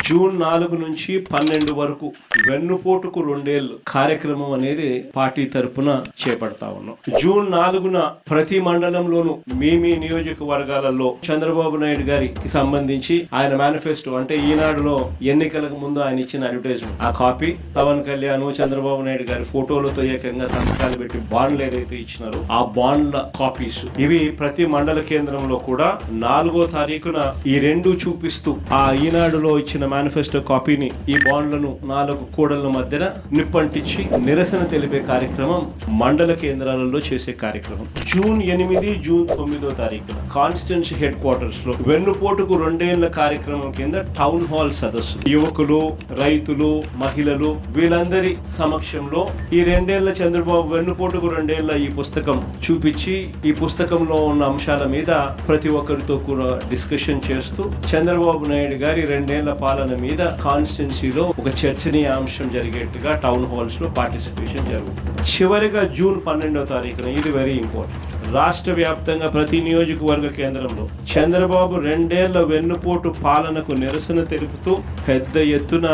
June 4 నుంచి 12 వరకు వెన్నుపోటుకు 2 ఏళ్లు కార్యక్రమం అనేది పార్టీ తరపున చేపడతా ఉన్నాం. జూన్ 4న ప్రతి మండలంలోనూ మీ నియోజకవర్గాలలో చంద్రబాబు నాయుడు గారికి సంబంధించి ఆయన మేనిఫెస్టో అంటే ఈనాడులో ఎన్నికలకు ముందు ఆయన ఇచ్చిన అడ్వర్టైజ్మెంట్ ఆ కాపీ, పవన్ కళ్యాణ్ చంద్రబాబు నాయుడు గారి ఫోటోలతో ఏకంగా సంతకాలు పెట్టి బాండ్లు ఏదైతే ఇచ్చినారో ఆ బాండ్ల కాపీస్ ఇవి ప్రతి మండల కేంద్రంలో కూడా 4వ తారీఖున ఈ రెండు చూపిస్తూ ఆ ఈనాడులో ఇచ్చిన మేనిఫెస్టో కాపీని ఈ బాండ్లను 4 కూడళ్ల మధ్యన నిప్పంటించి నిరసన తెలిపే కార్యక్రమం మండల కేంద్రాలలో చేసే కార్యక్రమం. జూన్ 8, జూన్ 9వ తారీఖున కాన్స్టిట్యున్సీ హెడ్ క్వార్టర్స్ లో వెన్నుపోటుకు 2 ఏళ్ల కార్యక్రమం కింద టౌన్ హాల్ సదస్సు యువకులు, రైతులు, మహిళలు వీళ్ళందరి సమక్షంలో ఈ 2 ఏళ్ల చంద్రబాబు వెన్నుపోటుకు 2 ఏళ్ల ఈ పుస్తకం చూపించి ఈ పుస్తకంలో ఉన్న అంశాల మీద ప్రతి ఒక్కరితో కూడా డిస్కషన్ చేస్తూ చంద్రబాబు నాయుడు గారి 2 ఏళ్ల పాలన మీద కాన్స్టిట్యున్సీలో ఒక చర్చనీయాంశం జరిగేట్టుగా టౌన్ హాల్స్ లో పార్టిసిపేషన్ జరుగుతుంది. చివరిగా జూన్ 12వ తారీఖున ఇది వెరీ ఇంపార్టెంట్, రాష్ట్ర వ్యాప్తంగా ప్రతి నియోజకవర్గ కేంద్రంలో చంద్రబాబు 2 ఏళ్ల వెన్నుపోటు పాలనకు నిరసన తెలుపుతూ పెద్ద ఎత్తున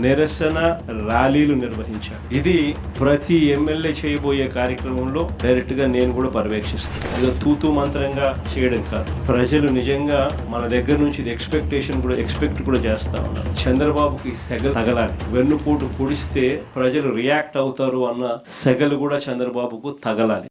నిరసన ర్యాలీలు నిర్వహించారు. ఇది ప్రతి ఎమ్మెల్యే చేయబోయే కార్యక్రమంలో డైరెక్ట్ గా నేను కూడా పర్యవేక్షిస్తాను. ఇది తూతూ మంత్రంగా చేయడం కాదు, ప్రజలు నిజంగా మన దగ్గర నుంచి ఇది ఎక్స్పెక్ట్ కూడా చేస్తా ఉన్నారు. చంద్రబాబుకి సెగలు తగలాలి, వెన్నుపోటు పొడిస్తే ప్రజలు రియాక్ట్ అవుతారు అన్న సెగలు కూడా చంద్రబాబుకు తగలాలి.